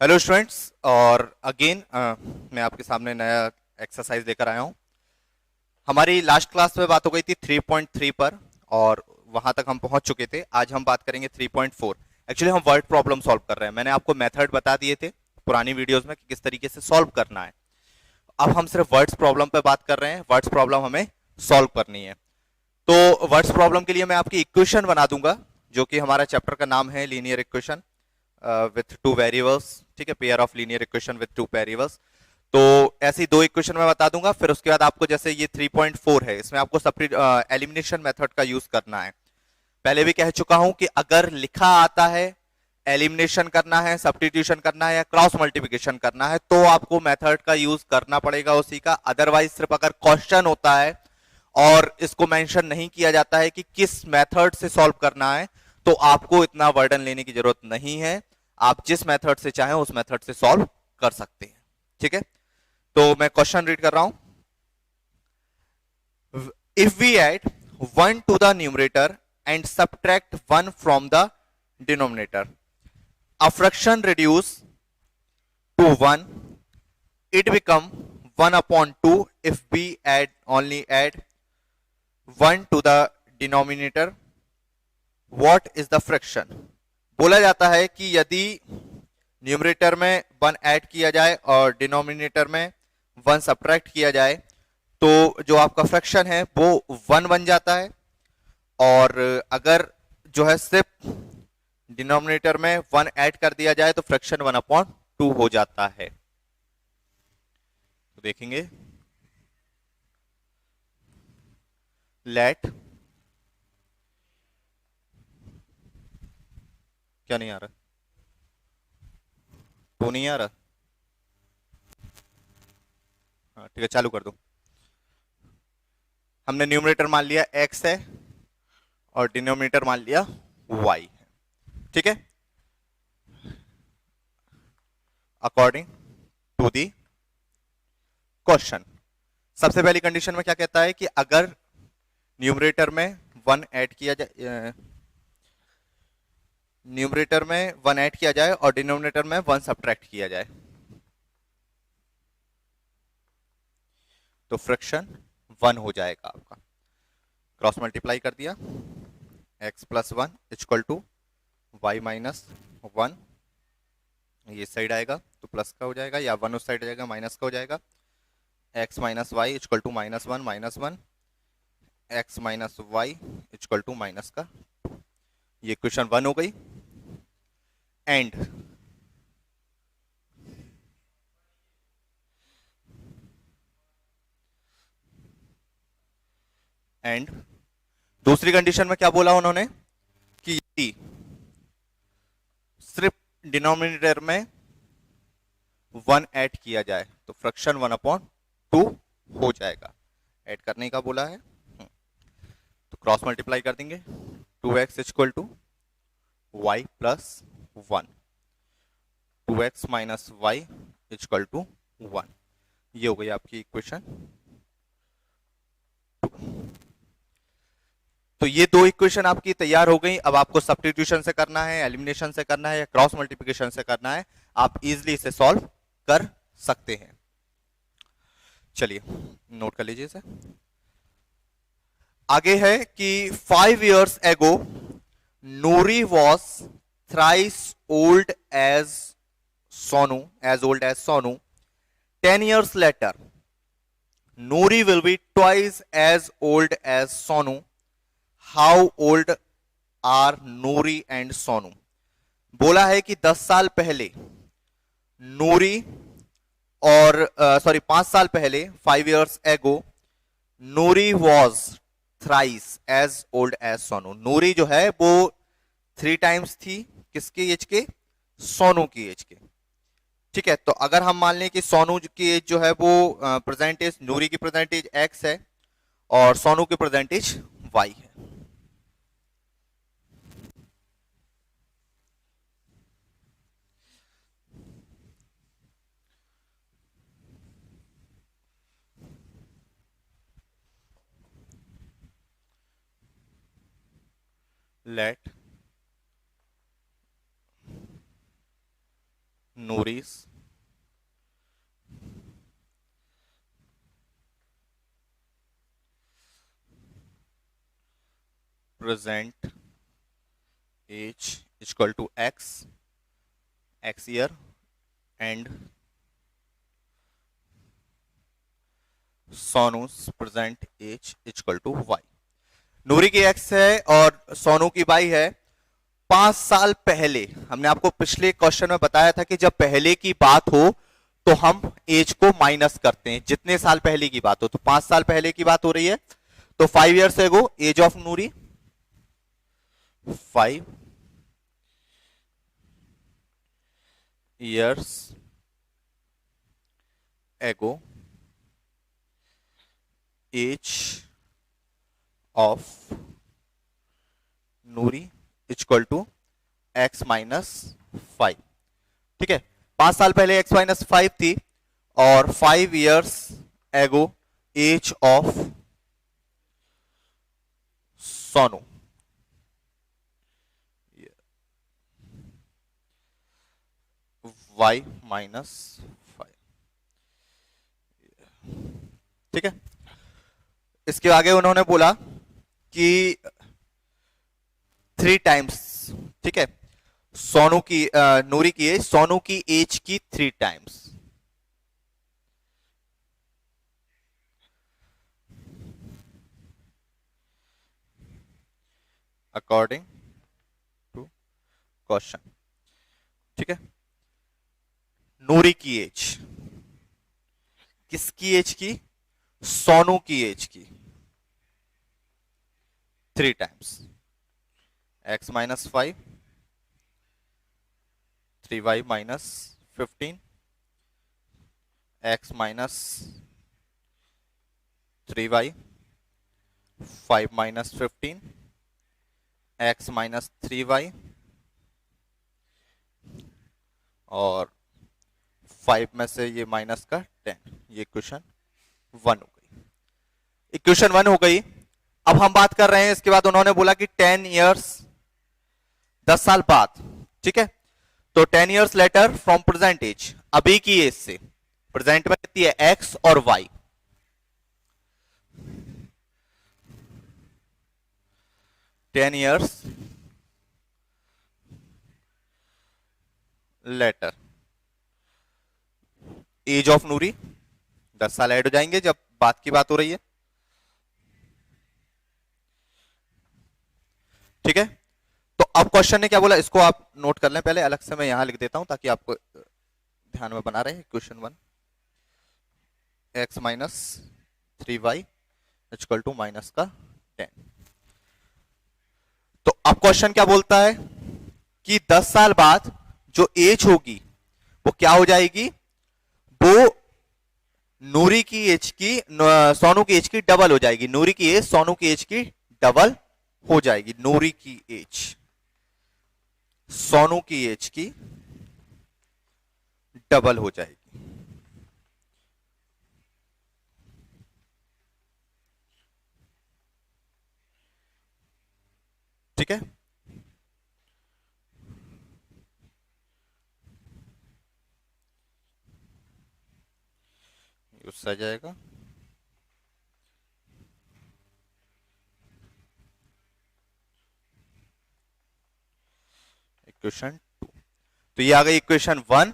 Hello students. और again मैं आपके सामने नया एक्सरसाइज लेकर आया हूं। हमारी लास्ट क्लास में बात हो गई थी 3.3 पर और वहां तक हम पहुंच चुके थे। आज हम बात करेंगे 3.4। एक्चुअली हम वर्ड प्रॉब्लम सॉल्व कर रहे हैं। मैंने आपको मेथड बता दिए थे पुरानी वीडियोस में कि किस तरीके से सॉल्व करना है। अब हम सिर्फ वर्ड्स प्रॉब्लम पे बात कर रहे हैं। वर्ड्स प्रॉब्लम हमें सॉल्व करनी है। तो वर्ड्स प्रॉब्लम के लिए मैं आपकी इक्वेशन बना दूंगा, जो कि हमारा चैप्टर का नाम है linear equation with two variables. ठीक है, pair of linear equation with two variables. तो ऐसी दो इक्वेशन मैं बता दूंगा। फिर उसके बाद आपको, जैसे ये 3.4 है, इसमें आपको एलिमिनेशन मेथड का यूज करना है। पहले भी कह चुका हूं कि अगर लिखा आता है, एलिमिनेशन करना है, सब्स्टिट्यूशन करना है या क्रॉस मल्टीप्लिकेशन करना है, तो आपको मेथड का यूज करना पड़ेगा उसी का। अदरवाइज सिर्फ अगर क्वेश्चन होता है और इसको मेंशन नहीं किया जाता है कि किस मेथड से सॉल्व करना है, तो आपको इतना बर्डन लेने की जरूरत नहीं है। आप जिस मेथड से चाहें उस मेथड से सॉल्व कर सकते हैं। ठीक है, तो मैं क्वेश्चन रीड कर रहा हूं। If we add 1 to the numerator and subtract 1 from the denominator, a fraction reduce to 1, it become 1 upon 2 if we only add 1 to the denominator. What is the fraction? बोला जाता है कि यदि numerator में 1 add किया जाए और denominator में 1 सब्ट्रैक्ट किया जाए, तो जो आपका फ्रैक्शन है वो 1 बन जाता है। और अगर जो है सिर्फ डिनोमिनेटर में 1 ऐड कर दिया जाए तो फ्रैक्शन 1/2 हो जाता है। तो देखेंगे, लेट, क्या नहीं आ रहा? तो नहीं आ रहा। हाँ ठीक है, चालू कर दो। हमने न्यूमरेटर मान लिया x है और डिनोमिनेटर मान लिया y है। ठीक है, अकॉर्डिंग टू दी क्वेश्चन। सबसे पहली कंडीशन में क्या कहता है कि अगर न्यूमरेटर में 1 ऐड किया जाए, न्यूमरेटर में 1 ऐड किया जाए और डिनोमिनेटर में 1 सब्ट्रैक्ट किया जाए, तो फ्रैक्शन 1 हो जाएगा आपका। क्रॉस मल्टीप्लाई कर दिया, x plus 1 equal to y minus 1। ये साइड आएगा तो प्लस का हो जाएगा, या 1 उस साइड जाएगा माइनस का हो जाएगा। x minus y equal to -1 x minus y equal to minus का। ये इक्वेशन 1 हो गई। एंड एंड दूसरी कंडीशन में क्या बोला उन्होंने कि यदि सिर्फ डिनोमिनेटर में 1 ऐड किया जाए तो फ्रैक्शन 1/2 हो जाएगा। ऐड करने का बोला है, तो क्रॉस मल्टीप्लाई कर देंगे। 2x equal to y plus 1, 2x minus y equal to 1। ये हो गई आपकी इक्वेशन। तो ये दो इक्वेशन आपकी तैयार हो गई। अब आपको सब्स्टिट्यूशन से करना है, एलिमिनेशन से करना है या क्रॉस मल्टीप्लिकेशन से करना है, आप इजीली इसे सॉल्व कर सकते हैं। चलिए नोट कर लीजिए इसे। आगे है कि 5 years ago Noori was thrice old as Sonu, as old as Sonu. 10 years later Noori will be twice as old as Sonu. How old are Noori and Sonu? बोला है कि 10 साल पहले नूरी और 5 साल पहले, 5 years ago Noori was thrice as old as Sonu. Noori जो है वो 3 टाइम्स थी किसकी एज के? सोनू की एज के। ठीक है, तो अगर हम मान लें कि सोनू की एज जो है वो प्रेजेंट एज, नूरी की प्रेजेंट एज x है और सोनू की प्रेजेंट एज y है। लेट नूरी's present age is equal to x year and सोनू's present age equal to y। Noori की x है और सोनू की y है। 5 साल पहले हमने आपको पिछले क्वेश्चन में बताया था कि जब पहले की बात हो तो हम एज को माइनस करते हैं, जितने साल पहले की बात हो। तो 5 साल पहले की बात हो रही है, तो 5 years ago age of Noori 5 years ago age of Noori equal to x minus 5। ठीक है, 5 साल पहले x माइनस 5 थी और 5 years ago age of Sonu y minus 5। ठीक है, इसके आगे उन्होंने बोला कि 3 टाइम्स। ठीक है, सोनू की नूरी की एज सोनू की एज की 3 टाइम्स। According to question. ठीक है, नूरी की एज, किसकी एज की? सोनू की एज की 3 times. x minus 5, 3y minus 15, x minus 3y, 5 minus 15, x minus 3y और 5 में से ये माइनस का 10। ये इक्वेशन 1 हो गई। इक्वेशन 1 हो गई। अब हम बात कर रहे हैं, इसके बाद उन्होंने बोला कि 10 years 10 साल बाद। ठीक है, तो 10 years later from present age, अभी की एज से। प्रेजेंट में कितनी है? x और y। Ten years later age of Noori, 10 साल ऐड हो जाएंगे जब बात की बात हो रही है। ठीक है, तो अब क्वेश्चन ने क्या बोला, इसको आप नोट कर लें पहले, अलग से मैं यहां लिख देता हूं ताकि आपको ध्यान में बना रहे। Question 1, x minus 3y equal to minus का 10। तो अब क्वेश्चन क्या बोलता है कि 10 साल बाद जो एज होगी वो क्या हो जाएगी? वो नूरी की एज की सोनू की एज की डबल हो जाएगी। नूरी की एज सोनू की एज की डबल हो जाएगी। नूरी की एज सोनू की एज की डबल हो जाएगी। ठीक है, उससे आ जाएगा इक्वेशन 2। तो ये आ गई इक्वेशन 1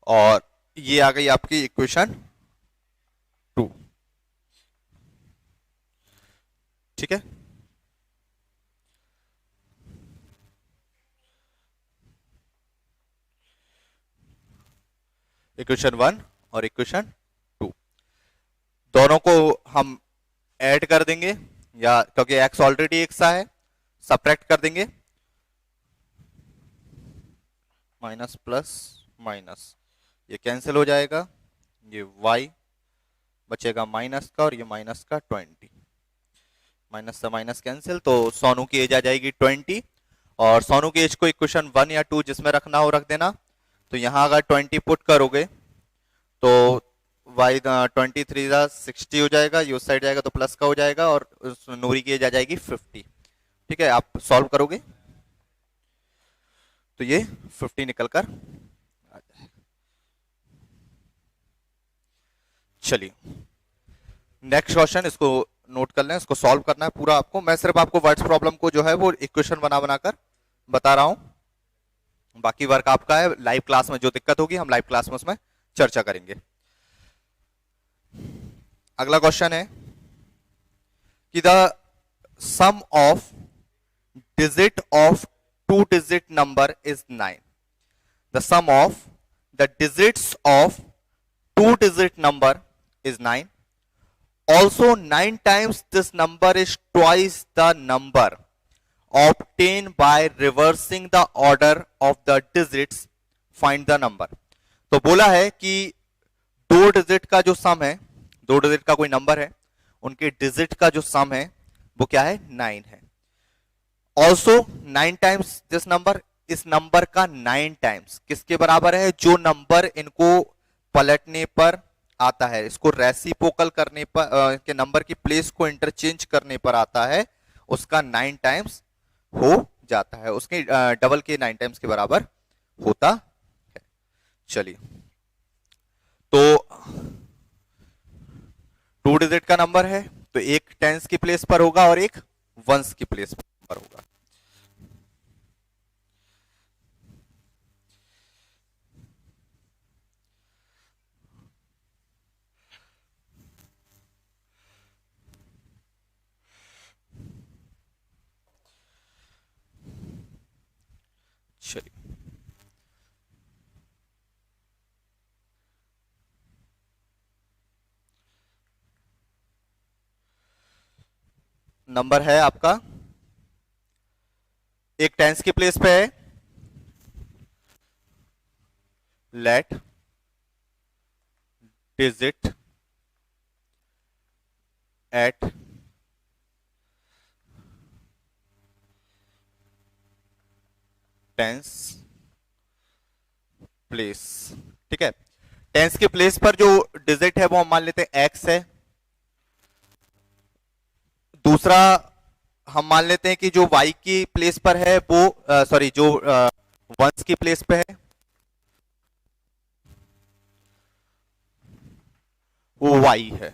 और ये आ गई आपकी इक्वेशन 2। ठीक है, इक्वेशन 1 और इक्वेशन 2 दोनों को हम ऐड कर देंगे, या क्योंकि x ऑलरेडी एक सा है, सब्ट्रैक्ट कर देंगे। माइनस प्लस माइनस ये कैंसिल हो जाएगा, ये y बचेगा माइनस का और ये माइनस का 20। माइनस से माइनस कैंसिल, तो सोनू की एज आ जाएगी 20 और सोनू की एज को इक्वेशन 1 या 2 जिसमें रखना हो रख देना। तो यहां अगर 20 पुट करोगे तो y 23 60 हो जाएगा, ये उस साइड जाएगा तो प्लस का हो जाएगा और नूरी की एज आ जाएगी 50। ठीक है, आप सॉल्व करोगे तो ये 50 निकल कर आ चलिए नेक्स्ट क्वेश्चन, इसको नोट कर लें, इसको सॉल्व करना है पूरा आपको। मैं सिर्फ आपको वर्ड्स प्रॉब्लम को जो है वो इक्वेशन बना बनाकर बता रहा हूं, बाकी वर्क आपका है। लाइव क्लास में जो दिक्कत होगी हम लाइव क्लास में उसमें चर्चा करेंगे। अगला क्वेश्चन है कि the sum of digit of two digit number is 9। The sum of the digits of two digit number is 9. Also 9 times this number is twice the number obtained by reversing the order of the digits. Find the number. तो बोला है कि दो digit का जो सम है, दो digit का कोई नंबर है, उनके डिजिट का जो सम है वो क्या है, 9 है। ऑल्सो 9 टाइम्स दिस नंबर, इस नंबर का 9 टाइम्स किसके बराबर है, जो नंबर इनको पलटने पर आता है, इसको रेसिप्रोकल करने पर के नंबर की प्लेस को इंटरचेंज करने पर आता है, उसका 9 टाइम्स हो जाता है, उसके डबल के 9 टाइम्स के बराबर होता है। चलिए तो टू डिजिट का नंबर है तो एक टेंस की प्लेस पर होगा और एक वंस की प्लेस पर होगा। चलिए नंबर है आपका, एक टेंस की प्लेस पे है, let digit at tens place. ठीक है, टेंस के प्लेस पर जो डिजिट है वो हम मान लेते हैं एक्स है। दूसरा हम मान लेते हैं कि जो वाई की प्लेस पर है वो सॉरी जो वंस की प्लेस पे है वो वाई है।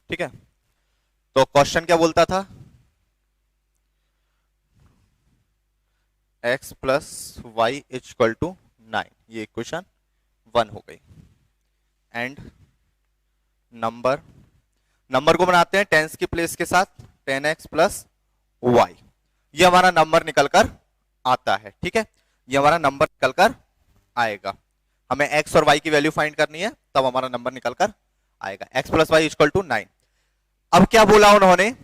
ठीक है, तो क्वेश्चन क्या बोलता था, x plus y equal to 9, ये इक्वेशन 1 हो गई। एंड नंबर, नंबर को बनाते हैं टेंस की प्लेस के साथ, 10x प्लस वाई, ये हमारा नंबर निकल कर आता है। ठीक है, ये हमारा नंबर निकल कर आएगा। हमें x और y की वैल्यू फाइंड करनी है, तब हमारा नंबर निकल कर आएगा, x plus y equal to 9। अब क्या बोला उन्होंने,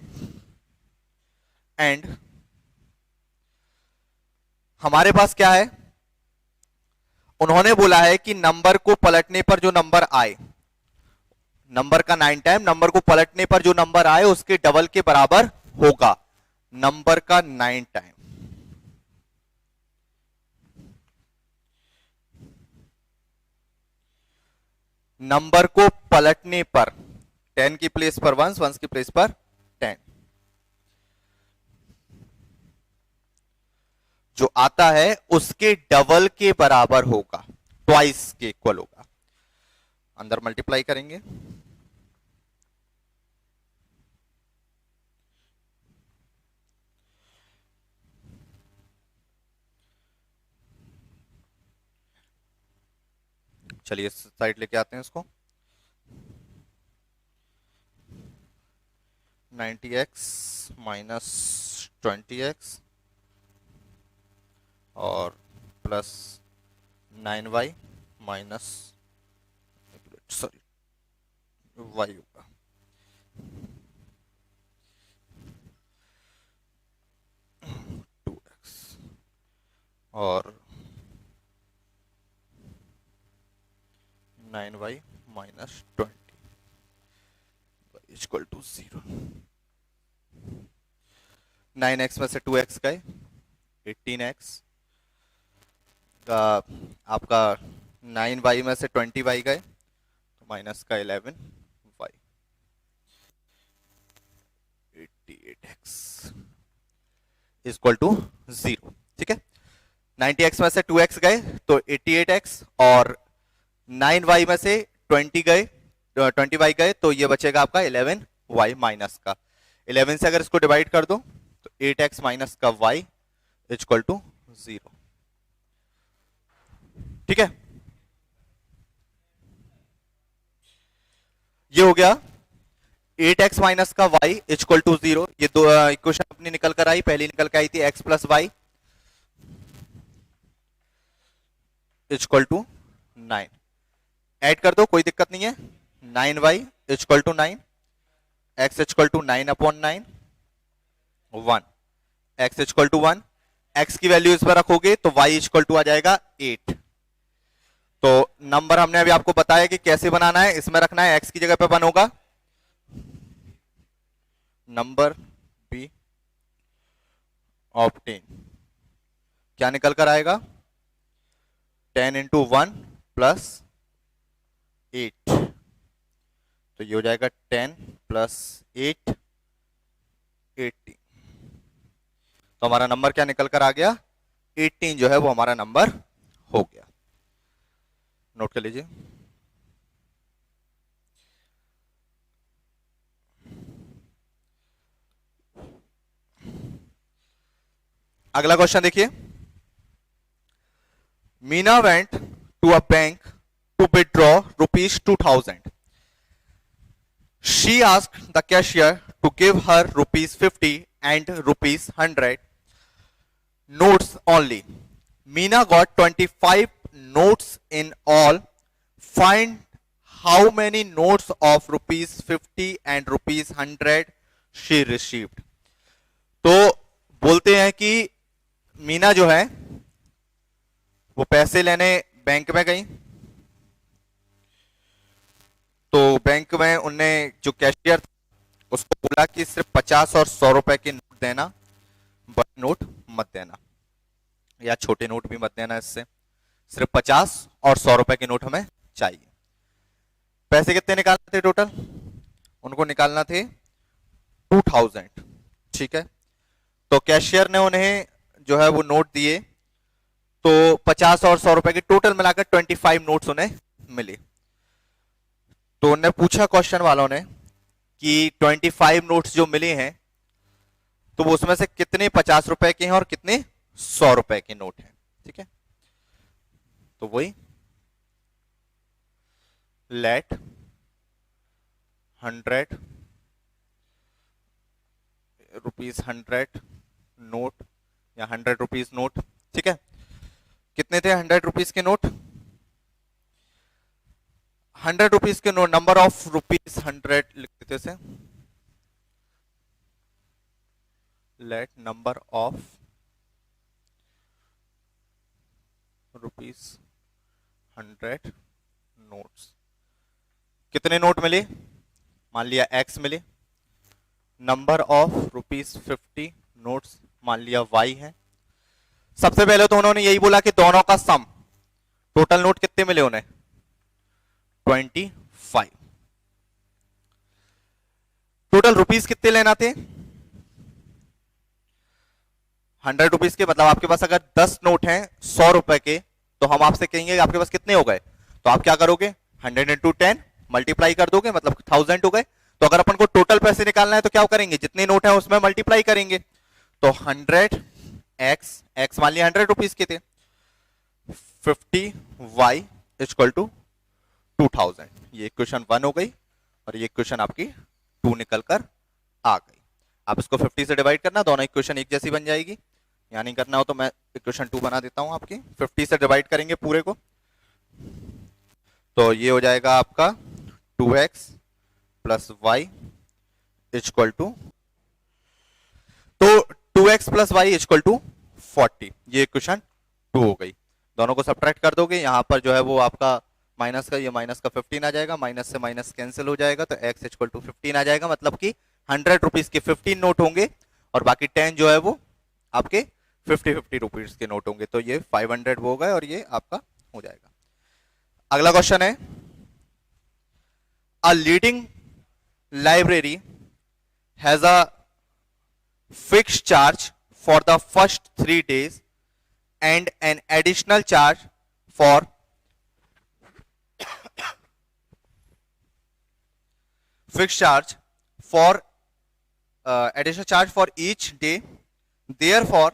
एंड हमारे पास क्या है, उन्होंने बोला है कि नंबर को पलटने पर जो नंबर आए, नंबर का 9 टाइम, नंबर को पलटने पर जो नंबर आए उसके डबल के बराबर होगा नंबर का 9 टाइम। नंबर को पलटने पर 10 की प्लेस पर वंस, वंस की प्लेस पर 10, जो आता है उसके डबल के बराबर होगा, ट्वाइस के इक्वल होगा। अंदर मल्टीप्लाई करेंगे, चलिए इस साइड लेके आते हैं इसको। 90x माइनस 20x और plus 9y minus sorry y होगा। और 9y minus 20 equal to 0। 9x में से 2x गए, 18x का आपका 9y में से 20y गए तो माइनस का 11y, 88x इक्वल टू 0। ठीक है, 90x में से 2x गए तो 88x और 9y में से 20 गए 20y गए तो ये बचेगा आपका 11y माइनस का। 11 से अगर इसको डिवाइड कर दो तो 8x माइनस का y इक्वल टू 0। ठीक है, ये हो गया 8x माइनस का y इक्वल टू 0। ये दो इक्वेशन अपनी निकल कर आई, पहली निकल के आई थी x plus y equal to 9। Add कर दो, कोई दिक्कत नहीं है। 9y equal to 9, x equal to 9 upon 9, 1, x equal to 1। x की वैल्यू इस पर रखोगे तो y इक्वल टू आ जाएगा 8। तो नंबर हमने अभी आपको बताया कि कैसे बनाना है, इसमें रखना है, x की जगह पे 1 होगा, नंबर बी ऑब्टेन क्या निकल कर आएगा 10 इंटू 1 प्लस 8, तो ये हो जाएगा 10 प्लस 8 18। तो हमारा नंबर क्या निकल कर आ गया 18 जो है वो हमारा नंबर हो गया। नोट कर लीजिए। अगला क्वेश्चन देखिए। Meena went to a bank to withdraw rupees 2000। She asked the cashier to give her rupees 50 and rupees 100 notes only. Meena got 25 notes in all. Find how many notes of rupees 50 and rupees 100 she received. तो बोलते हैं कि मीना जो है वो पैसे लेने bank में गई, तो बैंक में उनने जो कैशियर था उसको बोला कि सिर्फ 50 और 100 रुपए के नोट देना, बड़े नोट मत देना या छोटे नोट भी मत देना, इससे सिर्फ 50 और 100 रुपए के नोट हमें चाहिए। पैसे कितने निकालने थे टोटल, उनको निकालना थे 2000। ठीक है, तो कैशियर ने उन्हें जो है वो नोट दिए, तो 50 और 100 रुपए के टोटल मिलाकर 25 नोट्स उन्हें मिले। तो उन्हें पूछा क्वेश्चन वालों ने कि 25 नोट्स जो मिले हैं तो वो उसमें से कितने 50 रुपए के हैं और कितने 100 रुपए के नोट हैं। ठीक है, तो वही लेट 100 रुपीज 100 नोट या 100 रुपीज नोट। ठीक है, कितने थे 100 रुपीज के नोट, 100 रुपीज के नोट, नंबर ऑफ रुपीज 100 लिख देते से, let number of rupees 100 notes. कितने नोट मिले, मान लिया x मिले, नंबर ऑफ रुपीज 50 नोट्स मान लिया y है। सबसे पहले तो उन्होंने यही बोला कि दोनों का सम, टोटल नोट कितने मिले उन्हें 25। टोटल रुपीस कितने लेना थे 100 रुपीस के, मतलब आपके पास अगर 10 नोट हैं 100 रुपए के, तो हम आपसे कहेंगे आपके पास कितने हो गए, तो आप क्या करोगे 100 इंटू 10 मल्टीप्लाई कर दोगे, मतलब 1000 हो गए। तो अगर अपन को टोटल पैसे निकालना है तो क्या करेंगे, जितने नोट है उसमें मल्टीप्लाई करेंगे। तो 100 x मान लिया 100 रुपीस के थे, 50y इक्वल टू 2000। ये इक्वेशन 1 हो गई और ये इक्वेशन आपकी 2 निकल कर आ गई। आप इसको 50 से डिवाइड करना, दोनों इक्वेशन एक जैसी बन जाएगी। या नहीं करना हो तो मैं इक्वेशन 2 बना देता हूं आपकी। 50 से डिवाइड करेंगे पूरे को, तो ये हो जाएगा आपका 2x plus y equal to, तो 2x plus y equal to 40। ये इक्वेशन 2 हो गई। दोनों को सब्ट्रैक्ट कर दोगे, यहां पर जो है वो आपका माइनस का, ये माइनस का 15 आ जाएगा, माइनस से माइनस कैंसिल हो जाएगा, तो x इक्वल टू 15 आ जाएगा। मतलब कि 100 रुपीज के 15 नोट होंगे और बाकी 10 जो है वो आपके 50 रुपीज के नोट होंगे। तो ये 500 वो हो गए और ये आपका हो जाएगा। अगला क्वेश्चन है, a leading library has a fixed charge for the first 3 days and an additional charge for fixed charge for additional charge for each day. Therefore,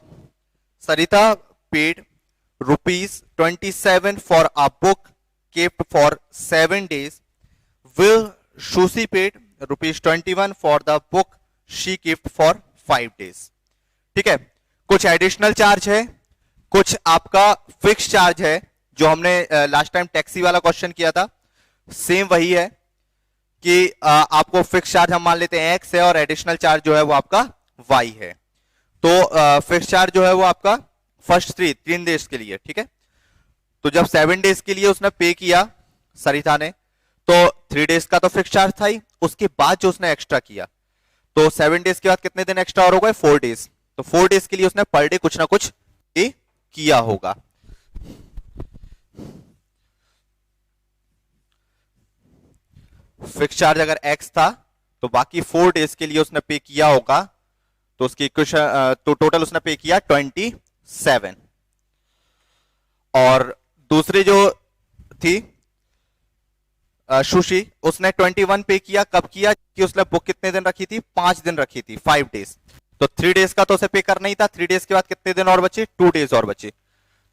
Sarita paid rupees 27 for a book kept for 7 days. Will Shusi paid rupees 21 for the book she kept for 5 days. ठीक है, कुछ additional charge है, कुछ आपका fix charge है, जो हमने last time taxi वाला क्वेश्चन किया था, सेम वही है कि आपको फिक्स चार्ज हम मान लेते हैं एक्स है और एडिशनल चार्ज जो है वो आपका वाई है. तो फिक्स चार्ज जो है वो आपका फर्स्ट 3 डेज के लिए. ठीक है, तो जब 7 डेज के लिए उसने पे किया सरिता ने, तो 3 डेज का तो फिक्स चार्ज था ही, उसके बाद जो उसने एक्स्ट्रा किया, तो 7 डेज के बाद कितने दिन एक्स्ट्रा और हो गए 4 डेज. तो 4 डेज के लिए उसने पर डे कुछ ना कुछ पे किया होगा. फिक्स चार्ज अगर एक्स था तो बाकी 4 डेज के लिए उसने पे किया होगा, तो उसकी इक्वेशन तो टोटल उसने पे किया 27. और दूसरी जो थी सुशी, उसने 21 पे किया. कब किया कि उसने बुक कितने दिन रखी थी, 5 दिन रखी थी, 5 डेज. तो 3 डेज का तो उसे पे करना ही था. 3 डेज के बाद कितने दिन और बचे, 2 डेज और बचे,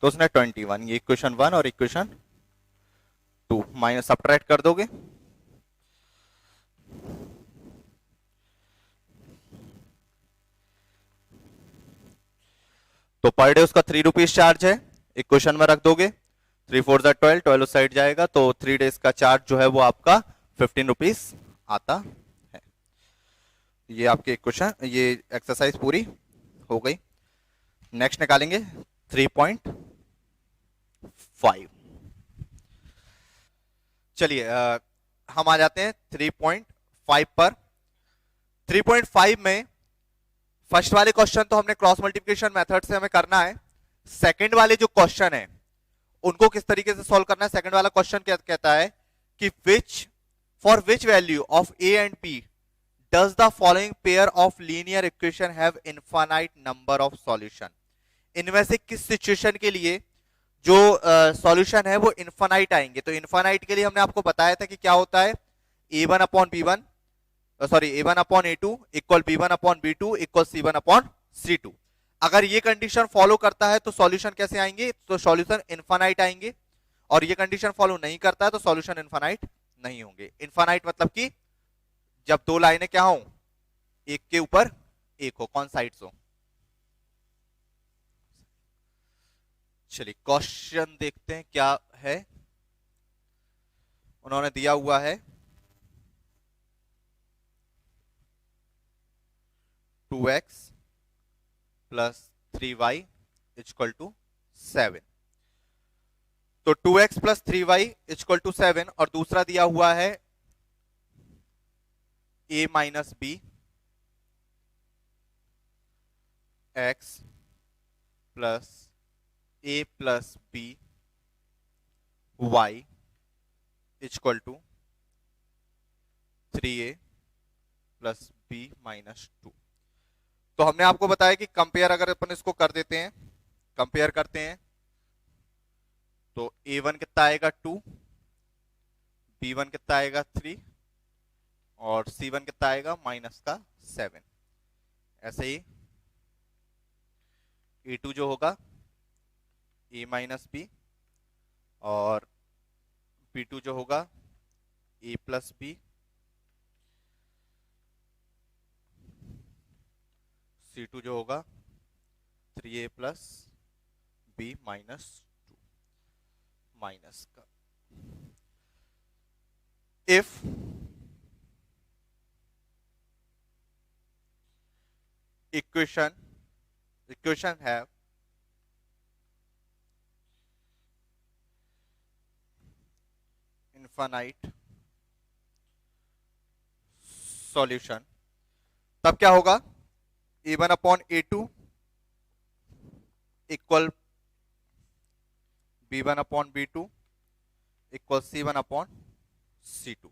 तो उसने 21. ये इक्वेशन 1 और इक्वेशन 2 माइनस सब्ट्रैक्ट कर दोगे, तो पर डे उसका 3 रुपीज चार्ज है. इक्वेशन में रख दोगे, 3 4 12, 12 उस साइड जाएगा, तो 3 डेज का चार्ज जो है वो आपका 15 रुपीज आता है. ये आपके इक्वेशन, ये एक्सरसाइज पूरी हो गई. नेक्स्ट निकालेंगे 3.5. चलिए हम आ जाते हैं 3.5 पर. 3.5 में फर्स्ट वाले क्वेश्चन तो हमने क्रॉस मल्टीप्लिकेशन मेथड से हमें करना है. सेकंड वाले जो क्वेश्चन है उनको किस तरीके से सॉल्व करना है. सेकंड वाला क्वेश्चन क्या कहता है कि for which value of a and b does the following pair of linear equation have infinite number of solution. इनमें से किस सिचुएशन के लिए जो सॉल्यूशन है वो इनफाइनाइट आएंगे. तो इनफाइनाइट के लिए हमने आपको बताया था कि क्या होता है, a1 upon b1 sorry a1 upon a2 equal b1 upon b2 equal c1 upon c2. अगर ये कंडीशन फॉलो करता है तो सॉल्यूशन कैसे आएंगे, तो सॉल्यूशन इनफाइनाइट आएंगे. और ये कंडीशन फॉलो नहीं करता है तो सॉल्यूशन इनफाइनाइट नहीं होंगे. इनफाइनाइट मतलब कि जब दो लाइनें क्या हो, एक के ऊपर एक हो, कौन साइड्स हो. चलिए क्वेश्चन देखते हैं क्या है. उन्होंने दिया हुआ है 2x plus 3y equal to 7. तो 2x plus 3y equal to 7, और दूसरा दिया हुआ है a minus b x plus a plus b y equal to 3a plus b minus 2. तो हमने आपको बताया कि कंपेयर अगर अपन इसको कर देते हैं, कंपेयर करते हैं, तो a1 कितना आएगा 2, b1 कितना आएगा 3 और c1 कितना आएगा माइनस का 7. ऐसे ही a2 जो होगा a माइनस बी और b2 जो होगा a प्लस बी, c2 जो होगा 3a plus b minus 2 minus का. If equation have infinite solution, तब क्या होगा, a1 upon a2 equal b1 upon b2 equal c1 upon c2.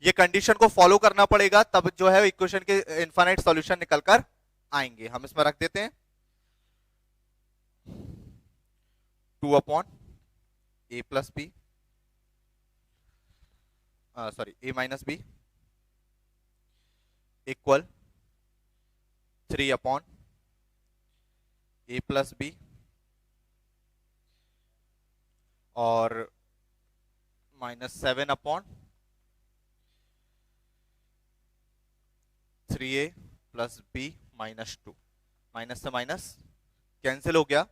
ये कंडीशन को फॉलो करना पड़ेगा, तब जो है इक्वेशन के इनफाइनाइट सॉल्यूशन निकल कर आएंगे. हम इसमें रख देते हैं 2 upon a plus b sorry a minus b equal 3/a+b और -7/3a+b-2। माइनस से माइनस कैंसिल हो गया।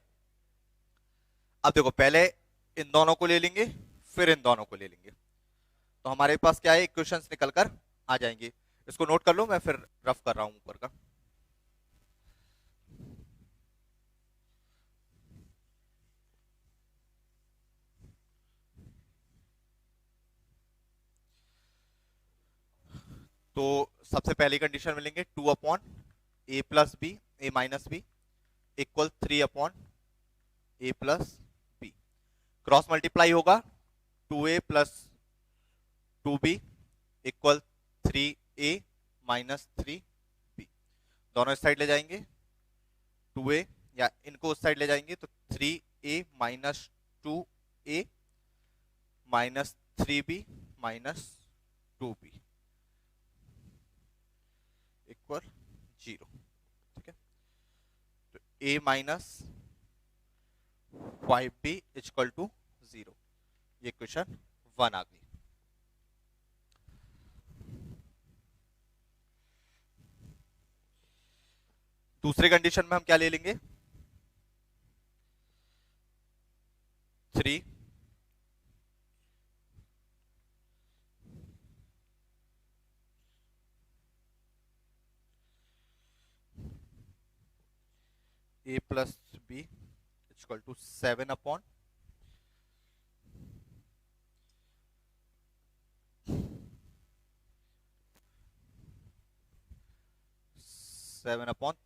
अब देखो पहले इन दोनों को ले लेंगे फिर इन दोनों को ले लेंगे, तो हमारे पास क्या है, इक्वेशंस निकल कर आ जाएंगे। इसको नोट कर लो, मैं फिर रफ कर रहा हूं ऊपर का। तो सबसे पहली कंडीशन मिलेंगे 2/a+b a-b equal 3/a+b। Cross multiply होगा 2a+2b इक्वल 3a-3b। दोनों इस साइड ले जाएंगे 2a, या इनको उस साइड ले जाएंगे तो 3a-2a -3b-2b इक्वल 0। ठीक है, तो a-5b इक्वल टू 0। ये क्वेश्चन 1 आ गई। दूसरे कंडीशन में हम क्या ले लेंगे, 3 a+b equal to 7/7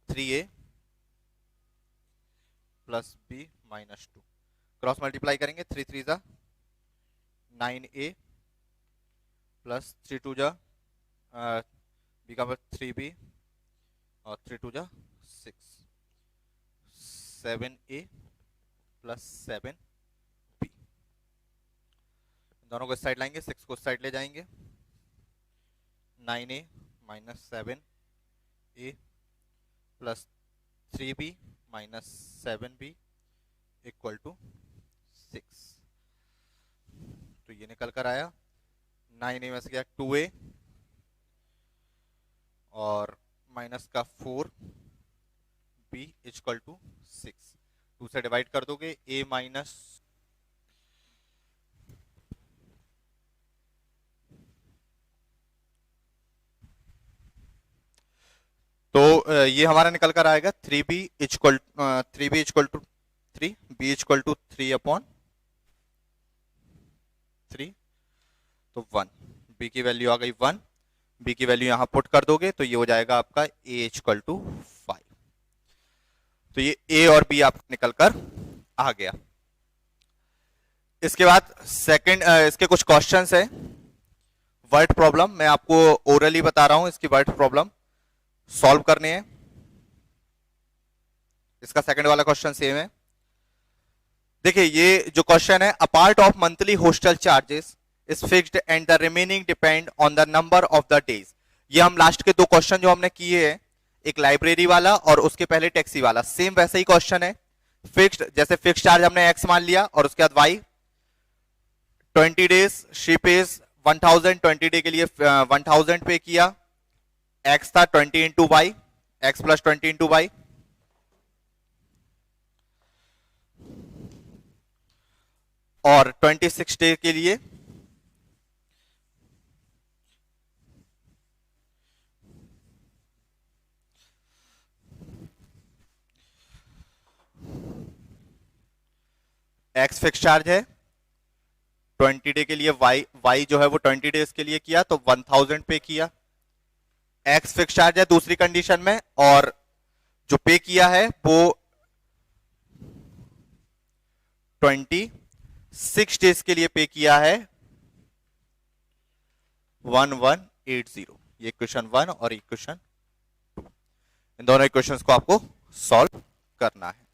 3a+b-2। Cross multiply करेंगे 3 3 जा 9a प्लस 3 2 जा b का 3b और 3 2 जा 6, 7a प्लस 7b। दोनों को इस साइड लाएंगे, 6 को इस साइड ले जाएंगे, 9a minus 7a plus 3b minus 7b equal to 6। तो ये निकल कर आया 9a में से गया 2a और माइनस का 4b इक्वल टू 6। 2 से डिवाइड कर दोगे a माइनस तो ये हमारा निकल कर आएगा 3b equal to 3, b equal to 3/3, तो 1। b की वैल्यू आ गई 1, b की वैल्यू यहां पुट कर दोगे तो ये हो जाएगा आपका a इक्वल टू 5। तो ये a और b आपका निकल कर आ गया। इसके बाद सेकंड इसके कुछ क्वेश्चंस है, वर्ड प्रॉब्लम। मैं आपको ओरली बता रहा हूं, इसकी वर्ड प्रॉब्लम सॉल्व करने हैं। इसका सेकंड वाला क्वेश्चन सेम है। देखिए ये जो क्वेश्चन है, a part of monthly hostel charges is fixed and the remaining depend on the number of the days. ये हम लास्ट के 2 क्वेश्चन जो हमने किए हैं, एक लाइब्रेरी वाला और उसके पहले टैक्सी वाला, सेम वैसा ही क्वेश्चन है। फिक्स्ड, जैसे फिक्स चार्ज हमने x मान लिया और उसके बाद y 20 days she pays 1000, 20 day के लिए 1000 पे किया, x था 20 into y, x plus 20 into y, और 26 डे के लिए एक्स फिक्स चार्ज है, 20 डे के लिए वाई जो है वो 20 डेज के लिए किया तो 1000 पे किया। एक्स फिक्स चार्ज है दूसरी कंडीशन में, और जो पे किया है वो 26 डेज के लिए पे किया है 1180। ये इक्वेशन 1 और इक्वेशन 2, इन दोनों इक्वेशंस को आपको सॉल्व करना है।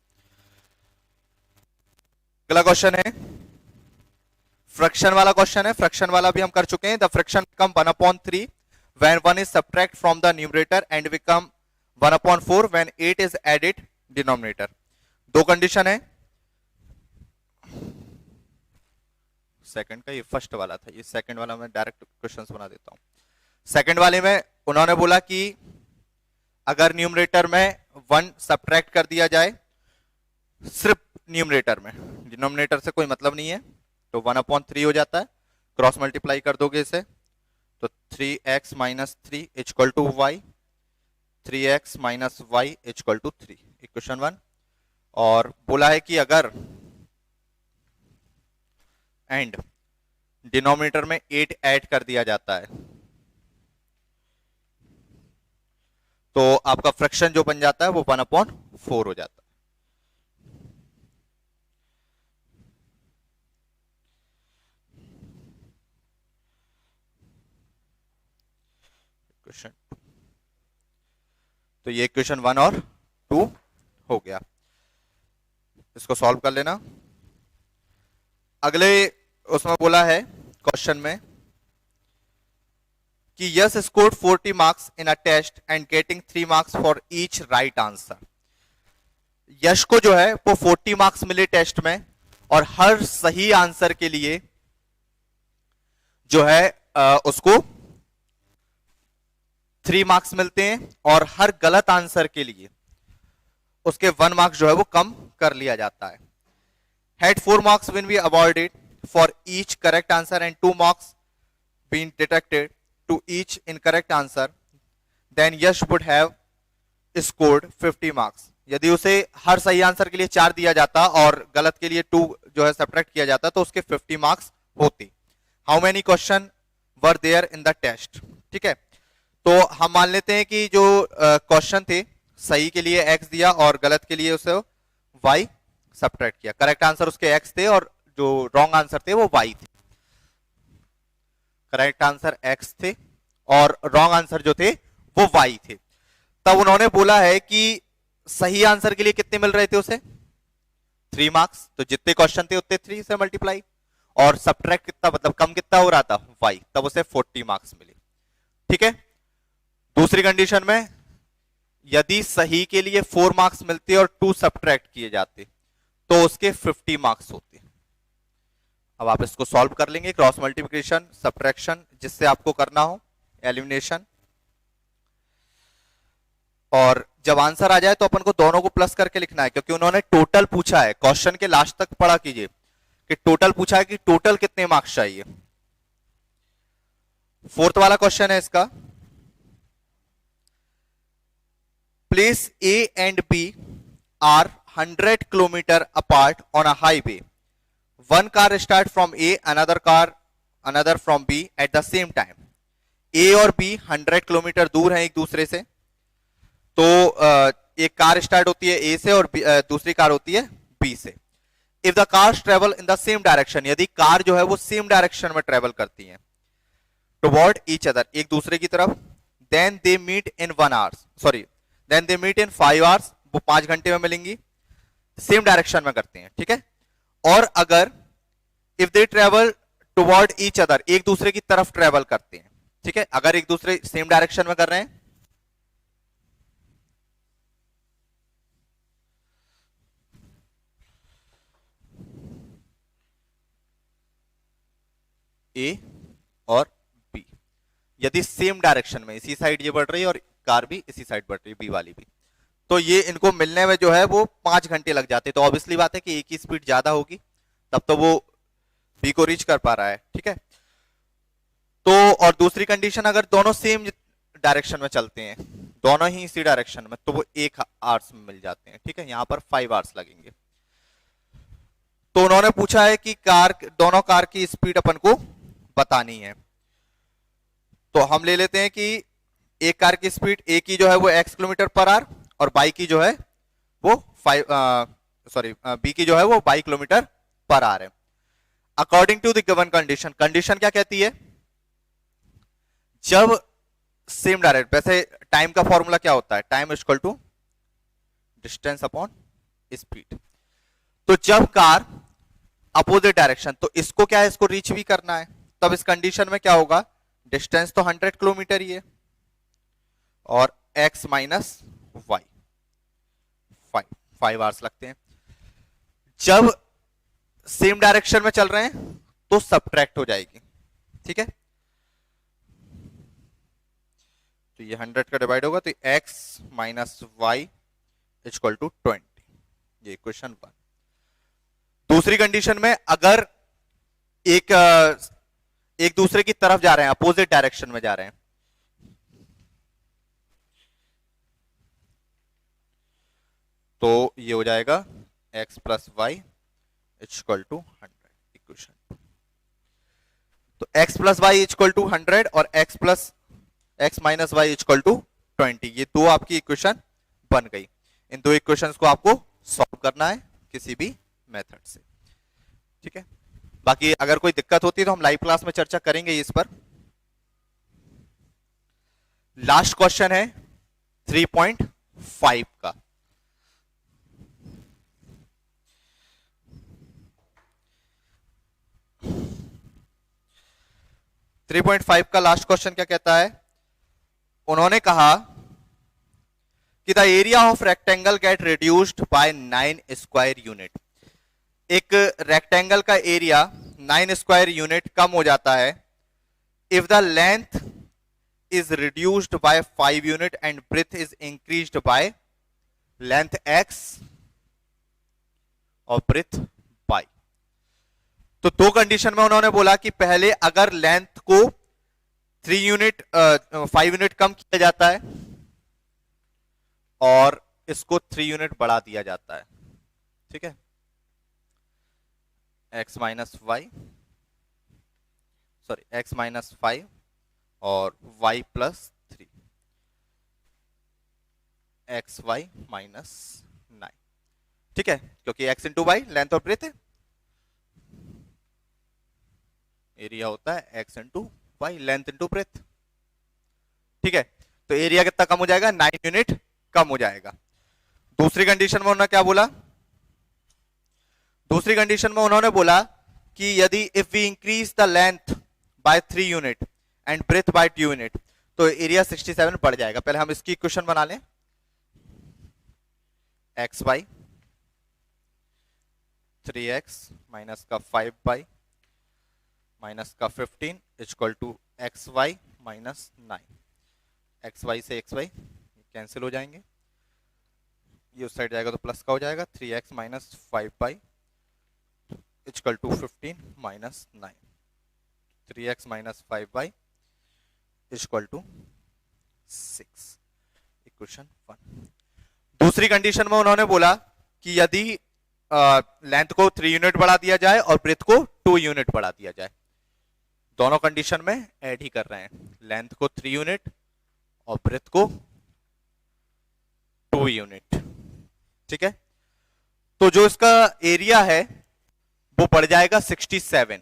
अगला क्वेश्चन है फ्रैक्शन वाला क्वेश्चन है। फ्रैक्शन वाला भी हम कर चुके हैं। The fraction come 1/3 when 1 is subtract from the numerator and become 1/4 when 8 is added denominator. दो कंडीशन है, सेकंड का ये फर्स्ट वाला था, ये सेकंड वाला मैं डायरेक्ट क्वेश्चंस बना देता हूं। सेकंड वाले में उन्होंने बोला कि अगर न्यूमरेटर में 1 सब्ट्रैक्ट कर दिया जाए, सिर्फ न्यूमरेटर में, डिनोमिनेटर से कोई मतलब नहीं है, तो 1/3 हो जाता है। क्रॉस मल्टीप्लाई कर दोगे इसे तो 3x minus 3 equal to y, 3x minus y equal to 3, equation 1। और बोला है कि अगर एंड डिनोमिनेटर में 8 ऐड कर दिया जाता है तो आपका फ्रैक्शन जो बन जाता है वो 1/4 हो जाता है। क्वेश्चन, तो ये क्वेश्चन 1 और 2 हो गया, इसको सॉल्व कर लेना। अगले उसमें बोला है क्वेश्चन में कि Yash scored 40 marks in a test and getting 3 marks for each right answer. Yash को जो है वो 40 मार्क्स मिले टेस्ट में और हर सही आंसर के लिए जो है उसको 3 मार्क्स मिलते हैं और हर गलत आंसर के लिए उसके 1 मार्क्स जो है वो कम कर लिया जाता है। Had 4 marks when we awarded for each correct answer and 2 marks been deducted to each incorrect answer, then Yash would have scored 50 marks. यदि उसे हर सही आंसर के लिए 4 दिया जाता और गलत के लिए 2 जो है सब्ट्रैक्ट किया जाता तो उसके 50 मार्क्स होते। How many question were there in the test? ठीक है, तो हम मान लेते हैं कि जो क्वेश्चन थे सही के लिए x दिया और गलत के लिए उसे y सब्ट्रैक्ट किया। करेक्ट आंसर उसके x थे और जो रॉन्ग आंसर थे वो y थे। करेक्ट आंसर x थे और रॉन्ग आंसर जो थे वो y थे। तब उन्होंने बोला है कि सही आंसर के लिए कितने मिल रहे थे उसे? 3 मार्क्स। तो जितने क्वेश्चन थे उतने 3 से मल्टीप्लाई, और सब्ट्रैक्ट कितना मतलब कम कितना हो रहा था? y। तब उसे 40 मार्क्स मिले। ठीक है, दूसरी कंडीशन में यदि सही के लिए 4 मार्क्स मिलते और 2 सब्ट्रैक्ट किए जाते तो उसके 50 मार्क्स होते। अब आप इसको सॉल्व कर लेंगे, क्रॉस मल्टीप्लिकेशन, सब्ट्रैक्शन, जिससे आपको करना हो एलिमिनेशन, और जब आंसर आ जाए तो अपन को दोनों को प्लस करके लिखना है, क्योंकि उन्होंने टोटल पूछा है। क्वेश्चन के लास्ट तक पढ़ा कीजिए कि टोटल पूछा है कि टोटल कितने मार्क्स चाहिए। फोर्थ वाला क्वेश्चन है इसका, place A and B are 100 kilometer apart on a highway. One car start from A, another from B at the same time. A और B 100 किलोमीटर दूर हैं एक दूसरे से, तो एक कार स्टार्ट होती है A से और दूसरी कार होती है B से। If the cars travel in the same direction, यदि कार जो है वो सेम डायरेक्शन में ट्रेवल करती हैं toward each other, एक दूसरे की तरफ, then they meet in 1 hour, then they meet in 5 hours, वो 5 घंटे में मिलेंगी, सेम डायरेक्शन में करते हैं। ठीक है, और अगर if they travel toward each other, एक दूसरे की तरफ ट्रेवल करते हैं, ठीक है, अगर एक दूसरे सेम डायरेक्शन में कर रहे हैं, ए और बी, यदि सेम डायरेक्शन में, इसी साइड ये बढ़ रही है और कार भी इसी साइड बढ़ रही है, बी वाली भी, तो ये इनको मिलने में जो है वो 5 घंटे लग जाते। तो ऑब्वियसली बात है कि एक की स्पीड ज्यादा होगी, तब तो वो बी को रीच कर पा रहा है। ठीक है, तो और दूसरी कंडीशन, अगर दोनों सेम डायरेक्शन में चलते हैं, दोनों ही इसी डायरेक्शन में, तो वो 1 आवर्स में मिल जाते हैं। ठीक है, यहां पर 5 आवर्स लगेंगे। तो उन्होंने पूछा है कि दोनों कार की स्पीड अपन को बतानी है। तो हम ले लेते हैं कि एक कार की स्पीड ए की जो है वो x किलोमीटर पर आवर और बाई की जो है वो बी की जो है वो 22 किलोमीटर पर आवर है। According to the given condition, condition क्या कहती है? जब सेम डायरेक्ट, वैसे टाइम का फॉर्मूला क्या होता है? Time equal to distance upon speed. तो जब कार अपोजिट डायरेक्शन, तो इसको क्या है, इसको रीच भी करना है, तब इस कंडीशन में क्या होगा? डिस्टेंस तो 100 किलोमीटर ही है, और x माइनस वाई 5 आवर्स लगते हैं। जब सेम डायरेक्शन में चल रहे हैं तो सब्ट्रैक्ट हो जाएगी, ठीक है। तो ये 100 का डिवाइड होगा तो x minus y equal to 20, ये इक्वेशन 1। दूसरी कंडीशन में अगर एक दूसरे की तरफ जा रहे हैं, अपोजिट डायरेक्शन में जा रहे हैं, तो ये हो जाएगा x plus y equal to 100, equation 2। तो x plus y equal to 100 और x minus y equal to 20, ये दो आपकी इक्वेशन बन गई। इन दो इक्वेशंस को आपको सॉल्व करना है किसी भी मेथड से, ठीक है। बाकी अगर कोई दिक्कत होती है तो हम लाइव क्लास में चर्चा करेंगे इस पर। लास्ट क्वेश्चन है 3.5 का। थ्री पॉइंट फाइव का लास्ट क्वेश्चन क्या कहता है? उन्होंने कहा कि the area of rectangle get reduced by 9 square unit. एक रेक्टेंगल का एरिया 9 स्क्वायर यूनिट कम हो जाता है if the length is reduced by 5 unit and breadth is increased by length x और ब्रेथ y। तो दो कंडीशन में उन्होंने बोला कि पहले अगर लेंथ को 5 यूनिट कम किया जाता है और इसको 3 यूनिट बढ़ा दिया जाता है, ठीक है। x minus y x minus 5 और y plus 3 x y minus 9, ठीक है, क्योंकि x इंटू वाई लेंथ और ब्रेथ है, एरिया होता है x into y length into breadth, ठीक है। तो एरिया कितना कम हो जाएगा? 9 यूनिट कम हो जाएगा। दूसरी कंडीशन में उन्होंने क्या बोला? दूसरी कंडीशन में उन्होंने बोला कि यदि if we increase the length by 3 unit and breadth by 2 unit तो एरिया 67 बढ़ जाएगा। पहले हम इसकी इक्वेशन बना लें। एक्स बाई 3x माइनस का 5y माइनस का 15 equal to x y minus 9। X y से एक्स वाई कैंसिल हो जाएंगे, ये उस साइड जाएगा तो प्लस का हो जाएगा। 3x minus 5y equal to 15 minus 9। 3x minus 5y equal to 6, equation 1। दूसरी कंडीशन में उन्होंने बोला कि यदि लेंथ को 3 यूनिट बढ़ा दिया जाए और ब्रेथ को 2 यूनिट बढ़ा दिया जाए। दोनों कंडीशन में ऐड ही कर रहे हैं, लेंथ को 3 यूनिट और ब्रेथ को 2 यूनिट, ठीक है। तो जो इसका एरिया है वो बढ़ जाएगा 67।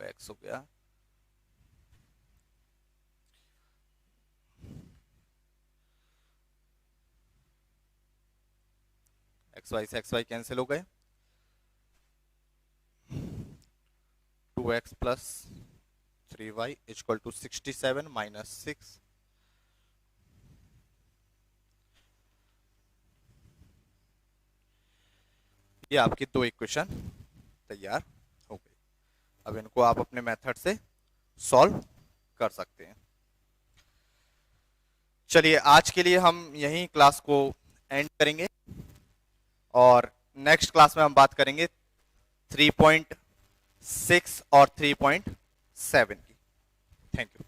x हो गया, एक्स वाई से एक्स वाई कैंसिल हो गए। 2x plus 3y equal to 67 minus 6। ये आपकी दो इक्वेशन तैयार हो गई। अब इनको आप अपने मेथड से सॉल्व कर सकते हैं। चलिए आज के लिए हम यहीं क्लास को एंड करेंगे और नेक्स्ट क्लास में हम बात करेंगे 3.6 और 3.7 की। Thank you.